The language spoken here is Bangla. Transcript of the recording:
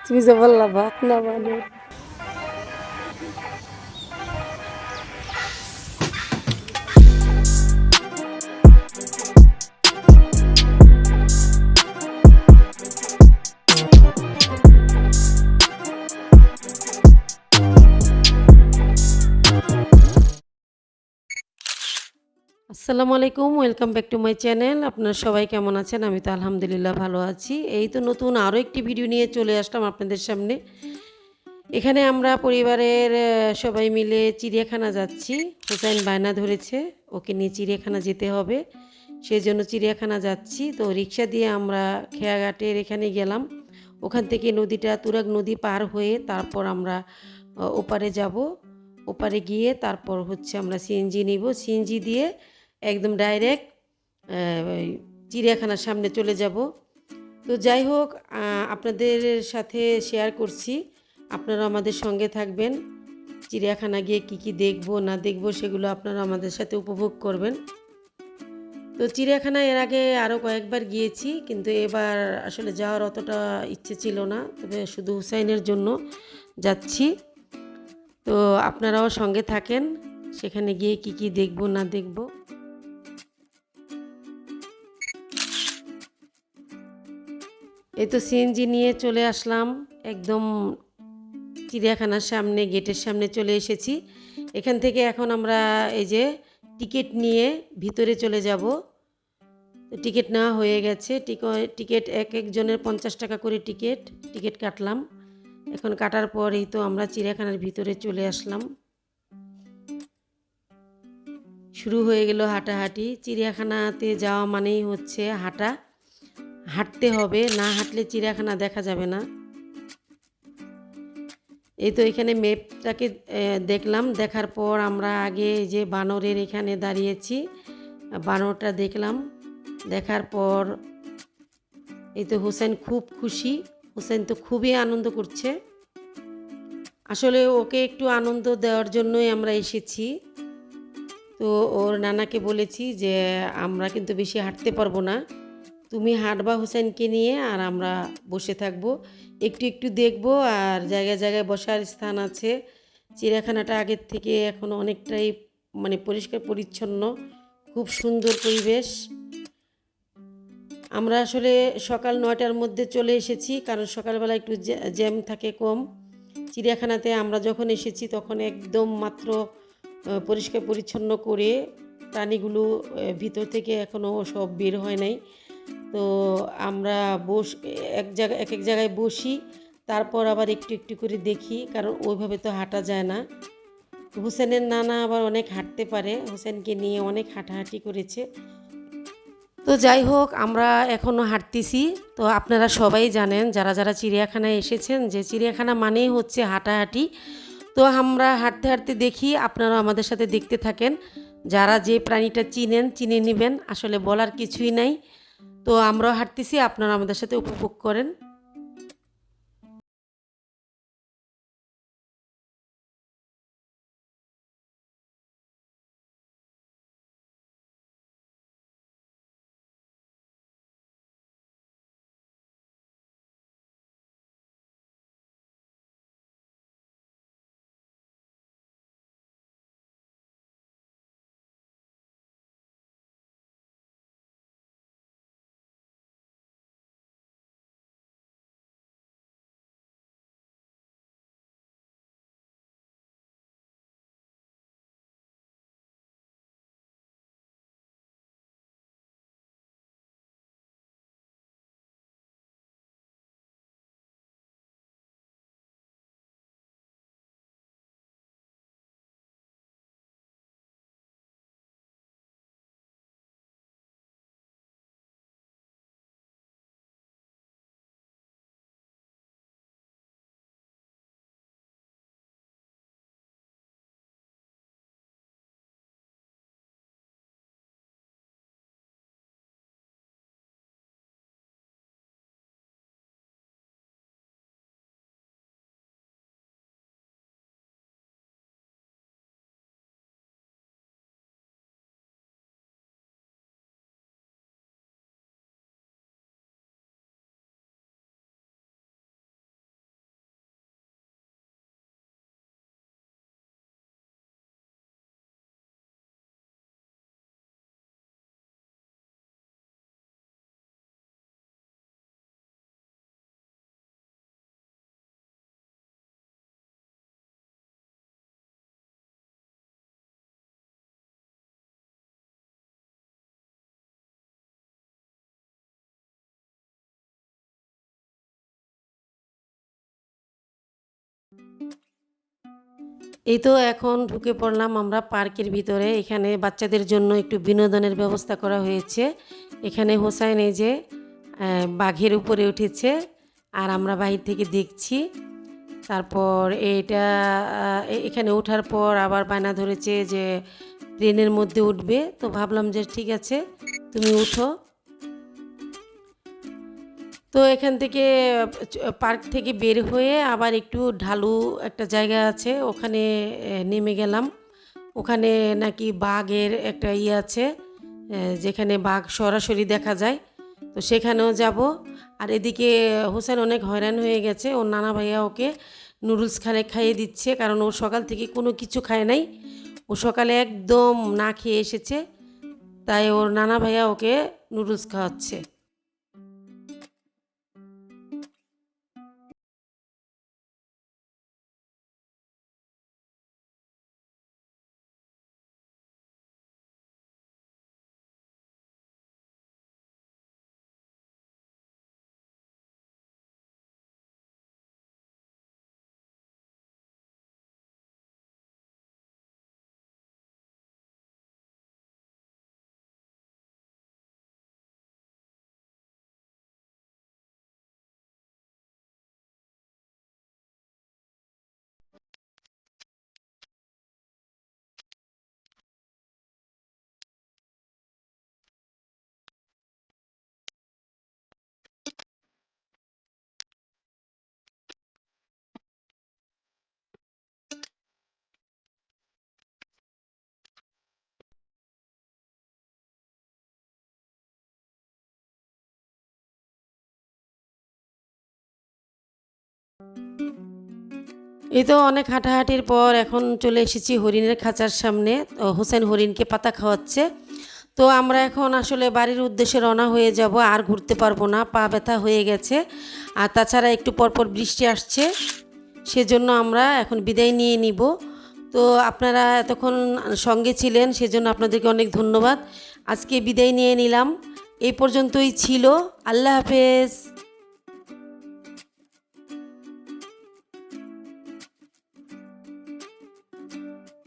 তুমি যে বললা ভাত না বানর। আসসালামু আলাইকুম, welcome back to my channel. আপনারা সবাই কেমন আছেন? আমি তো আলহামদুলিল্লাহ ভালো আছি। এই তো নতুন আরও একটি ভিডিও নিয়ে চলে আসলাম আপনাদের সামনে। এখানে আমরা পরিবারের সবাই মিলে চিড়িয়াখানা যাচ্ছি। হোসাইন বায়না ধরেছে ওকে নিয়ে চিড়িয়াখানা যেতে হবে, সেজন্য চিড়িয়াখানা যাচ্ছি। তো রিক্সা দিয়ে আমরা খেয়াঘাটের এখানে গেলাম। ওখান থেকে নদীটা তুরাগ নদী পার হয়ে তারপর আমরা ওপারে যাব। ওপারে গিয়ে তারপর হচ্ছে আমরা সিএনজি নিব। সিএনজি দিয়ে একদম ডাইরেক্ট ওই চিড়িয়াখানার সামনে চলে যাব। তো যাই হোক, আপনাদের সাথে শেয়ার করছি, আপনারা আমাদের সঙ্গে থাকবেন। চিড়িয়াখানা গিয়ে কি কি দেখব না দেখব সেগুলো আপনারা আমাদের সাথে উপভোগ করবেন। তো চিড়িয়াখানায় এর আগে আরও কয়েকবার গিয়েছি, কিন্তু এবার আসলে যাওয়ার অতটা ইচ্ছে ছিল না, তবে শুধু হুসাইনের জন্য যাচ্ছি। তো আপনারাও সঙ্গে থাকেন, সেখানে গিয়ে কি কি দেখব না দেখব। এই তো সিএনজি নিয়ে চলে আসলাম, একদম চিড়িয়াখানার সামনে, গেটের সামনে চলে এসেছি। এখান থেকে এখন আমরা এই যে টিকিট নিয়ে ভিতরে চলে যাব। তো টিকিট নেওয়া হয়ে গেছে। টিকিট এক একজনের 50 টাকা করে টিকিট টিকিট কাটলাম। এখন কাটার পরেই তো আমরা চিড়িয়াখানার ভিতরে চলে আসলাম। শুরু হয়ে গেল হাঁটাহাঁটি। চিড়িয়াখানাতে যাওয়া মানেই হচ্ছে হাঁটা, হাঁটতে হবে, না হাঁটলে চিড়িয়াখানা দেখা যাবে না। এই তো এখানে ম্যাপটাকে দেখলাম, দেখার পর আমরা আগে যে বানরের এখানে দাঁড়িয়েছি, বানরটা দেখলাম। দেখার পর এই তো হোসেন খুব খুশি, হোসেন তো খুবই আনন্দ করছে। আসলে ওকে একটু আনন্দ দেওয়ার জন্যই আমরা এসেছি। তো ওর নানাকে বলেছি যে আমরা কিন্তু বেশি হাঁটতে পারবো না, তুমি হাঁটবা হোসেনকে নিয়ে, আর আমরা বসে থাকবো, একটু একটু দেখবো। আর জায়গায় জায়গায় বসার স্থান আছে। চিড়িয়াখানাটা আগের থেকে এখন অনেকটাই মানে পরিষ্কার পরিচ্ছন্ন, খুব সুন্দর পরিবেশ। আমরা আসলে সকাল 9টার মধ্যে চলে এসেছি, কারণ সকালবেলা একটু জ্যাম থাকে কম। চিড়িয়াখানাতে আমরা যখন এসেছি তখন একদম মাত্র পরিষ্কার পরিচ্ছন্ন করে প্রাণীগুলো ভিতর থেকে এখনও সব বের হয় নাই। তো আমরা এক এক জায়গায় বসি, তারপর আবার একটু একটু করে দেখি, কারণ ওইভাবে তো হাঁটা যায় না। হোসেনের নানা আবার অনেক হাঁটতে পারে, হোসেনকে নিয়ে অনেক হাঁটাহাঁটি করেছে। তো যাই হোক, আমরা এখনও হাঁটতেছি। তো আপনারা সবাই জানেন, যারা যারা চিড়িয়াখানায় এসেছেন, যে চিড়িয়াখানা মানেই হচ্ছে হাঁটাহাঁটি। তো আমরা হাঁটতে হাঁটতে দেখি, আপনারা আমাদের সাথে দেখতে থাকেন। যারা যে প্রাণীটা চিনেন চিনে নেবেন, আসলে বলার কিছুই নাই। তো আমরাও হাঁটতেছি, আপনারা আমাদের সাথে উপভোগ করেন। এই তো এখন ঢুকে পড়লাম আমরা পার্কের ভিতরে। এখানে বাচ্চাদের জন্য একটু বিনোদনের ব্যবস্থা করা হয়েছে। এখানে হোসাইন এই যে বাঘের উপরে উঠেছে আর আমরা বাহির থেকে দেখছি। তারপর এইটা এখানে ওঠার পর আবার বায়না ধরেছে যে ট্রেনের মধ্যে উঠবে। তো ভাবলাম যে ঠিক আছে তুমি উঠো। তো এখান থেকে পার্ক থেকে বের হয়ে আবার একটু ঢালু একটা জায়গা আছে, ওখানে নেমে গেলাম। ওখানে নাকি বাঘের একটা ইয়ে আছে, যেখানে বাঘ সরাসরি দেখা যায়। তো সেখানেও যাব। আর এদিকে হোসেন অনেক হয়রান হয়ে গেছে, ওর নানা ভাইয়া ওকে নুডলস খাইয়ে দিচ্ছে, কারণ ও সকাল থেকে কোনো কিছু খায় নাই। ও সকালে একদম না খেয়ে এসেছে, তাই ওর নানা ভাইয়া ওকে নুডলস খাওয়াচ্ছে। এই তো অনেক হাঁটাহাঁটির পর এখন চলে এসেছি হরিণের খাঁচার সামনে। তো হোসেন হরিণকে পাতা খাওয়াচ্ছে। তো আমরা এখন আসলে বাড়ির উদ্দেশ্যে রওনা হয়ে যাব, আর ঘুরতে পারবো না, পা ব্যথা হয়ে গেছে। আর তাছাড়া একটু পরপর বৃষ্টি আসছে, সেজন্য আমরা এখন বিদায় নিয়ে নিব। তো আপনারা এতক্ষণ সঙ্গে ছিলেন, সেজন্য আপনাদেরকে অনেক ধন্যবাদ। আজকে বিদায় নিয়ে নিলাম, এই পর্যন্তই ছিল। আল্লাহ হাফেজ।